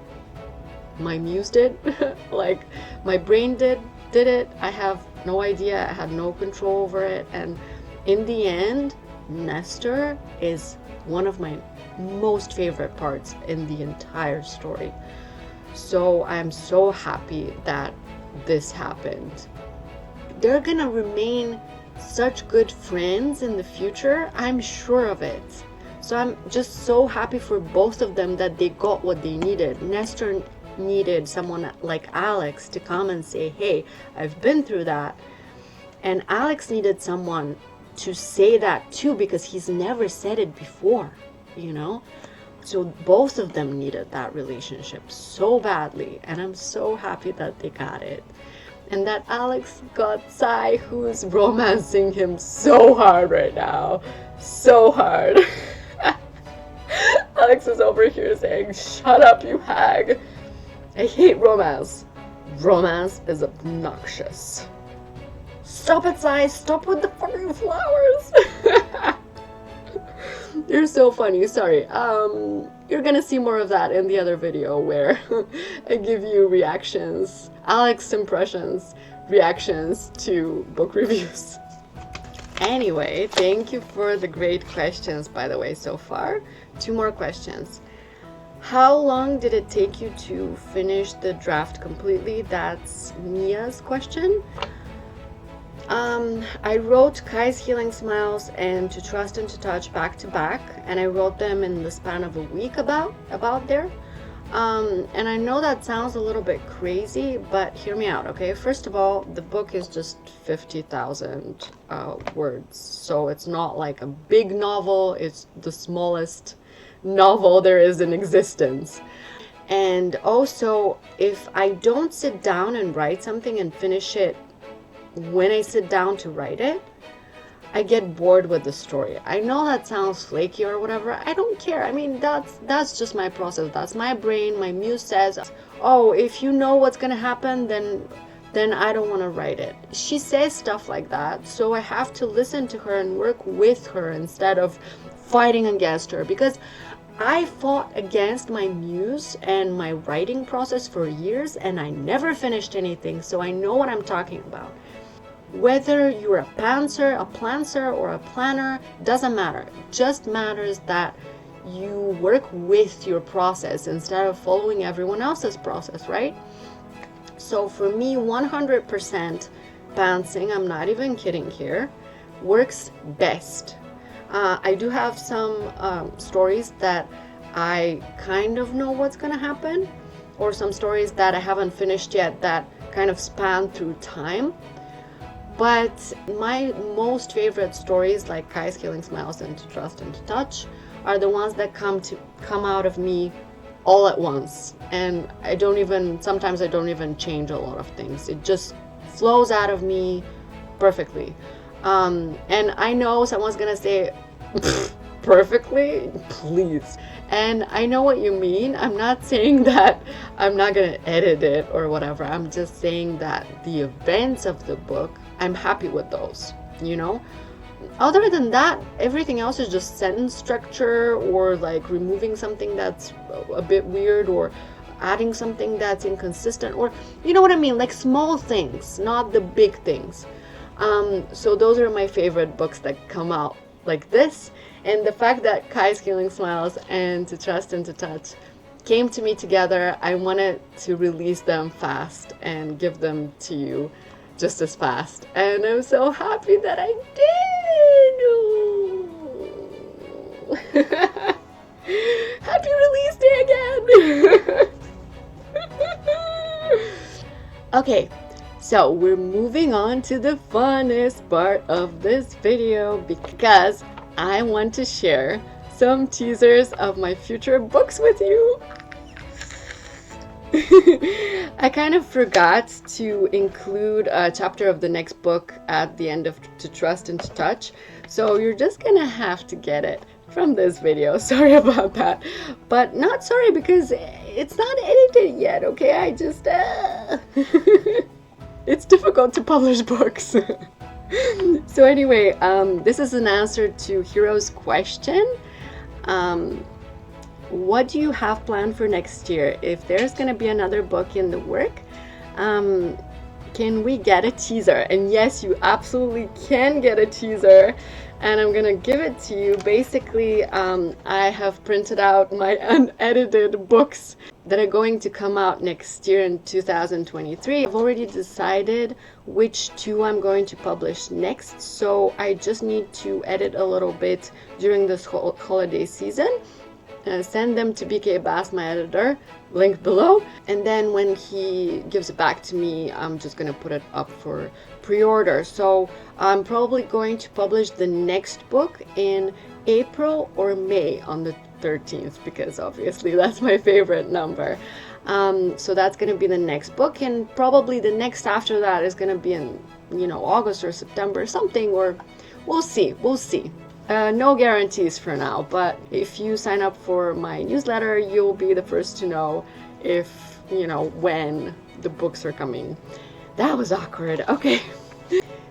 My muse did. Like, my brain did it. I have no idea. I had no control over it. And in the end, Nestor is one of my most favorite parts in the entire story. So I'm so happy that this happened. They're gonna remain such good friends in the future. I'm sure of it. So I'm just so happy for both of them that they got what they needed. Nestor needed someone like Alex to come and say, hey, I've been through that. And Alex needed someone to say that too, because he's never said it before, you know? So both of them needed that relationship so badly, and I'm so happy that they got it. And that Alex got Sai, who's romancing him so hard right now. So hard. Alex is over here saying, shut up, you hag. I hate romance. Romance is obnoxious. Stop it, Sai. Stop with the fucking flowers. You're so funny. Sorry. You're gonna see more of that in the other video where I give you reactions, Alex impressions, reactions to book reviews. Anyway, thank you for the great questions, by the way, so far. 2 more questions. How long did it take you to finish the draft completely? That's Mia's question. I wrote Kai's Healing Smiles and To Trust and to Touch back to back, and I wrote them in the span of a week about there. And I know that sounds a little bit crazy, but hear me out, okay? First of all, the book is just 50,000 words, so it's not like a big novel. It's the smallest novel there is in existence. And also, if I don't sit down and write something and finish it when I sit down to write it, I get bored with the story. I know that sounds flaky or whatever. I don't care. I mean, that's just my process. That's my brain. My muse says, oh, if you know what's gonna happen, then I don't want to write it. She says stuff like that, so I have to listen to her and work with her instead of fighting against her, because I fought against my muse and my writing process for years and I never finished anything, so I know what I'm talking about. Whether you're a pantser, a plancer, or a planner, doesn't matter. It just matters that you work with your process instead of following everyone else's process, right? So for me, 100% pantsing, I'm not even kidding here, works best. I do have some stories that I kind of know what's gonna happen, or some stories that I haven't finished yet that kind of span through time. But my most favorite stories, like Kai's Healing Smiles and To Trust and to Touch, are the ones that come out of me all at once. And sometimes I don't even change a lot of things. It just flows out of me perfectly. And I know someone's gonna say, perfectly? Please. And I know what you mean. I'm not saying that I'm not gonna edit it or whatever. I'm just saying that the events of the book, I'm happy with those, you know? Other than that, everything else is just sentence structure, or like removing something that's a bit weird, or adding something that's inconsistent, or you know what I mean, like small things, not the big things. So those are my favorite books that come out like this. And the fact that Kai's Healing Smiles and To Trust and to Touch came to me together, I wanted to release them fast and give them to you just as fast. And I'm so happy that I did. Happy release day again. Okay, so we're moving on to the funnest part of this video, because I want to share some teasers of my future books with you. I kind of forgot to include a chapter of the next book at the end of To Trust and to Touch, so you're just gonna have to get it from this video. Sorry about that, but not sorry because it's not edited yet, okay? I just it's difficult to publish books. So anyway, this is an answer to Hero's question. What do you have planned for next year? If there's gonna be another book in the work, can we get a teaser? And yes, you absolutely can get a teaser, and I'm gonna give it to you. Basically, I have printed out my unedited books that are going to come out next year in 2023. I've already decided which 2 I'm going to publish next, so I just need to edit a little bit during this holiday season. Send them to B.K.Bass, my editor, link below, and then when he gives it back to me, I'm just gonna put it up for pre-order. So I'm probably going to publish the next book in April or May on the 13th, because obviously that's my favorite number. So that's gonna be the next book, and probably the next after that is gonna be in, you know, August or September or something, or we'll see. No guarantees for now, but if you sign up for my newsletter, you'll be the first to know when the books are coming. That was awkward. Okay.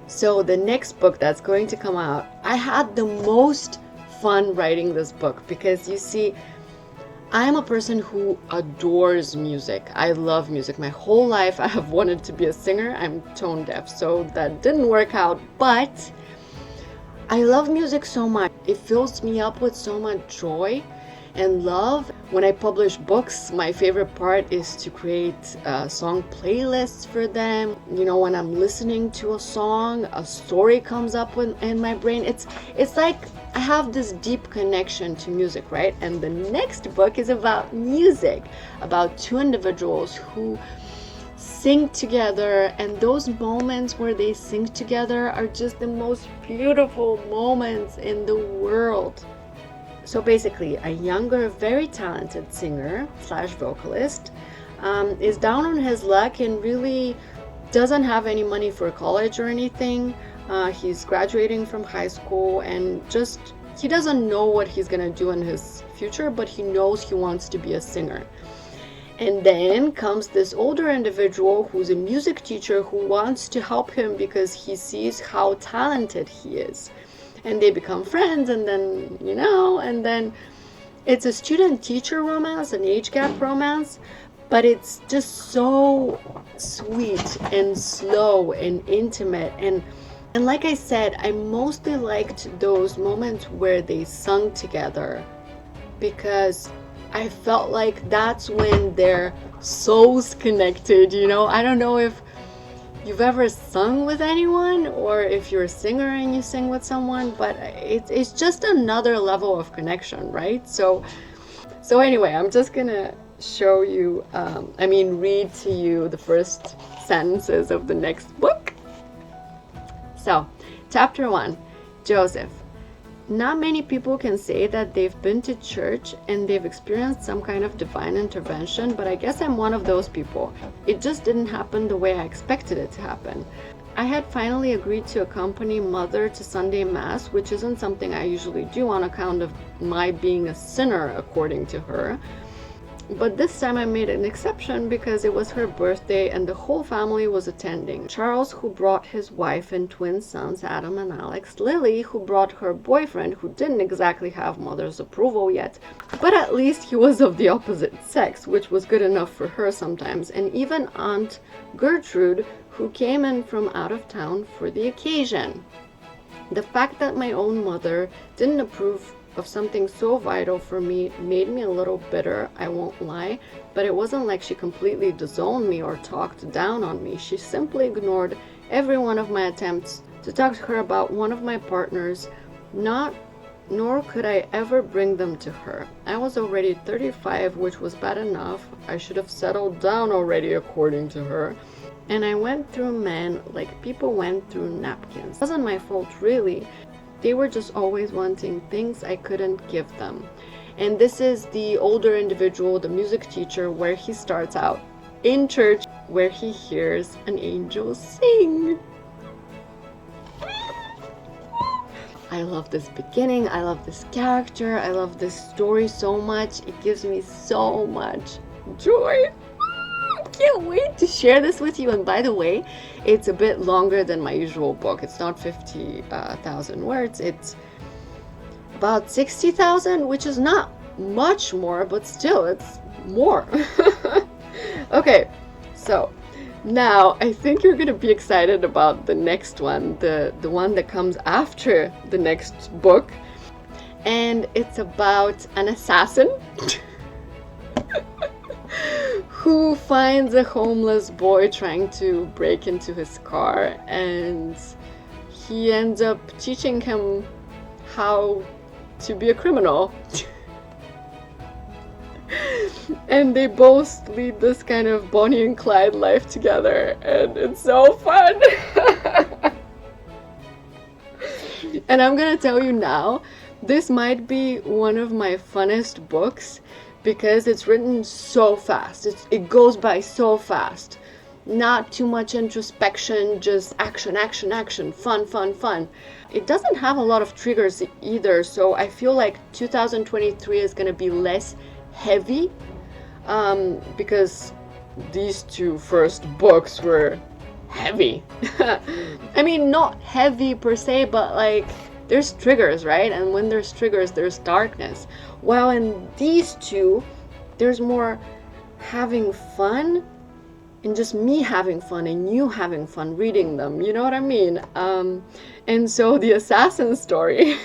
So the next book that's going to come out, I had the most fun writing this book because you see, I'm a person who adores music. I love music. My whole life I have wanted to be a singer. I'm tone deaf, so that didn't work out, but I love music so much. It fills me up with so much joy and love. When I publish books, my favorite part is to create song playlists for them. You know, when I'm listening to a song, a story comes up in my brain. It's like I have this deep connection to music, right? And the next book is about music, about two individuals who sing together, and those moments where they sing together are just the most beautiful moments in the world. So basically, a younger, very talented singer slash vocalist is down on his luck and really doesn't have any money for college or anything. He's graduating from high school and just, he doesn't know what he's gonna do in his future, but he knows he wants to be a singer. And then comes this older individual who's a music teacher who wants to help him because he sees how talented he is. And they become friends, and then, you know, and then it's a student-teacher romance, an age gap romance, but it's just so sweet and slow and intimate. And like I said, I mostly liked those moments where they sung together because I felt like that's when their souls connected, you know? I don't know if you've ever sung with anyone or if you're a singer and you sing with someone, but it's just another level of connection, right? So anyway, I'm just gonna show you, read to you the first sentences of the next book. So, chapter 1, Joseph. Not many people can say that they've been to church and they've experienced some kind of divine intervention, but I guess I'm one of those people. It just didn't happen the way I expected it to happen. I had finally agreed to accompany Mother to Sunday Mass, which isn't something I usually do on account of my being a sinner, according to her. But this time I made an exception because it was her birthday and the whole family was attending. Charles, who brought his wife and twin sons, Adam and Alex. Lily, who brought her boyfriend, who didn't exactly have Mother's approval yet, but at least he was of the opposite sex, which was good enough for her sometimes. And even Aunt Gertrude, who came in from out of town for the occasion. The fact that my own mother didn't approve of something so vital for me made me a little bitter, I won't lie, but it wasn't like she completely disowned me or talked down on me. She simply ignored every one of my attempts to talk to her about one of my partners, nor could I ever bring them to her. I was already 35, which was bad enough. I should have settled down already, according to her. And I went through men like people went through napkins. It wasn't my fault, really. They were just always wanting things I couldn't give them. And this is the older individual, the music teacher, where he starts out in church, where he hears an angel sing. I love this beginning, I love this character, I love this story so much. It gives me so much joy. Can't wait to share this with you. And by the way, it's a bit longer than my usual book. It's not 50,000 words. It's about 60,000, which is not much more, but still, it's more. Okay, so now I think you're gonna be excited about the next one, the one that comes after the next book, and it's about an assassin who finds a homeless boy trying to break into his car, and he ends up teaching him how to be a criminal. And they both lead this kind of Bonnie and Clyde life together, and it's so fun. And I'm gonna tell you now, this might be one of my funnest books because it's written so fast. It goes by so fast. Not too much introspection, just action, action, action, fun, fun, fun. It doesn't have a lot of triggers either, so I feel like 2023 is gonna be less heavy because these two first books were heavy. I mean, not heavy per se, but like there's triggers, right? And when there's triggers, there's darkness. While in these two, there's more having fun and just me having fun and you having fun reading them. You know what I mean? And so the assassin story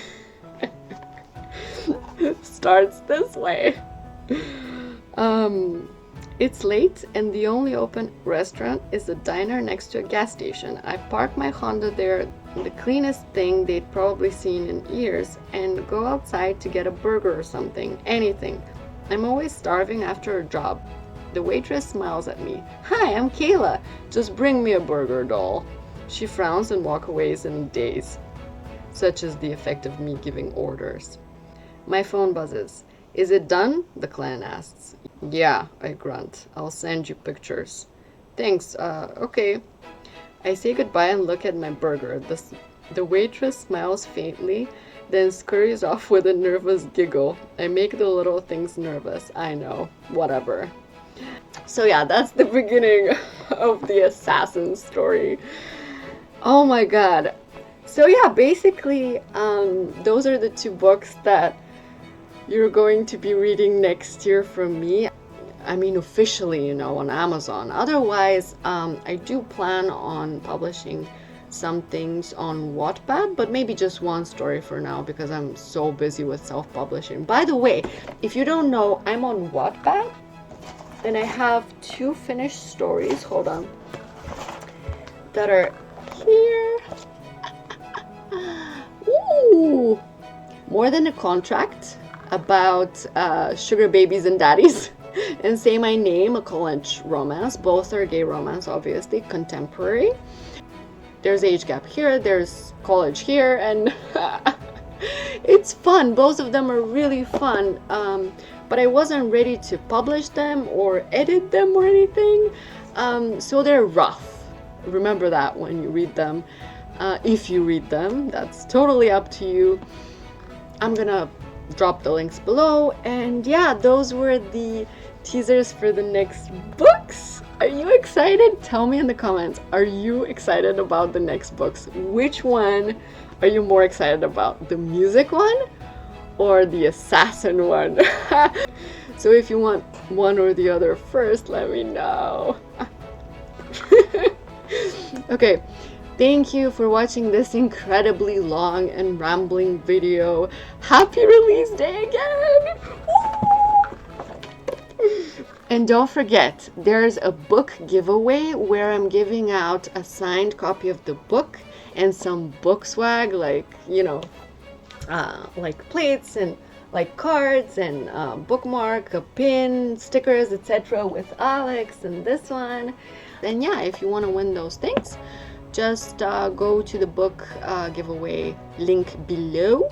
starts this way. It's late and the only open restaurant is a diner next to a gas station. I park my Honda there, the cleanest thing they'd probably seen in years, and go outside to get a burger or something, anything. I'm always starving after a job. The waitress smiles at me. Hi, I'm Kayla. Just bring me a burger, doll. She frowns and walks away in a daze. Such is the effect of me giving orders. My phone buzzes. Is it done? The clan asks. Yeah, I grunt. I'll send you pictures. Thanks, okay. I say goodbye and look at my burger. The waitress smiles faintly, then scurries off with a nervous giggle. I make the little things nervous. I know, whatever. So yeah, that's the beginning of the assassin story. Oh my god. So yeah, basically, those are the two books that you're going to be reading next year from me. I mean, officially, you know, on Amazon. Otherwise, I do plan on publishing some things on Wattpad, but maybe just one story for now because I'm so busy with self-publishing. By the way, if you don't know, I'm on Wattpad and I have 2 finished stories, hold on, that are here. Ooh! More Than a Contract, about sugar babies and daddies. And Say My Name, a college romance. Both are gay romance, obviously, contemporary. There's age gap here, there's college here, and it's fun. Both of them are really fun, but I wasn't ready to publish them or edit them or anything, so they're rough. Remember that when you read them. If you read them, that's totally up to you. I'm gonna drop the links below, and yeah, those were the teasers for the next books. Are you excited? Tell me in the comments, are you excited about the next books? Which one are you more excited about, the music one or the assassin one? So if you want one or the other first, let me know. Okay, thank you for watching this incredibly long and rambling video. Happy release day again! And don't forget, there's a book giveaway where I'm giving out a signed copy of the book and some book swag, like, you know, like plates and like cards and bookmark, a pin, stickers, etc. with Alex and this one. And yeah, if you want to win those things, just go to the book giveaway link below.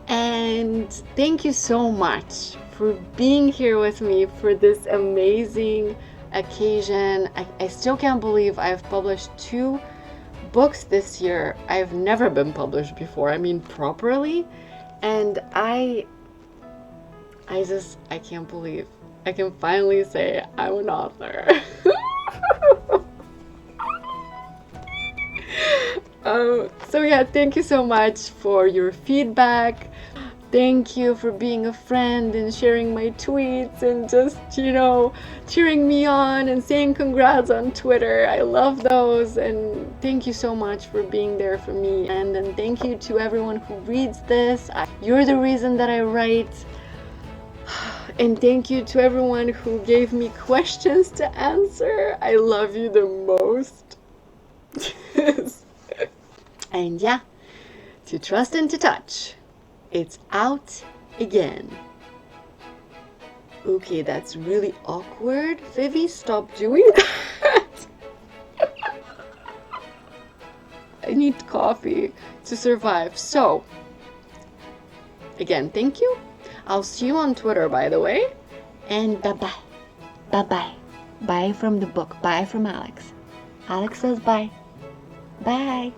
And thank you so much for being here with me for this amazing occasion. I still can't believe I've published 2 books this year. I've never been published before, I mean properly, and I can't believe I can finally say I'm an author. So yeah, thank you so much for your feedback. Thank you for being a friend and sharing my tweets and just, you know, cheering me on and saying congrats on Twitter. I love those, and thank you so much for being there for me. And then thank you to everyone who reads this. You're the reason that I write. And thank you to everyone who gave me questions to answer. I love you the most. And yeah, to trust and to touch. It's out again. Okay, that's really awkward. Vivi, stop doing that. I need coffee to survive. So, again, thank you. I'll see you on Twitter, by the way. And bye-bye. Bye-bye. Bye from the book. Bye from Alex. Alex says bye. Bye.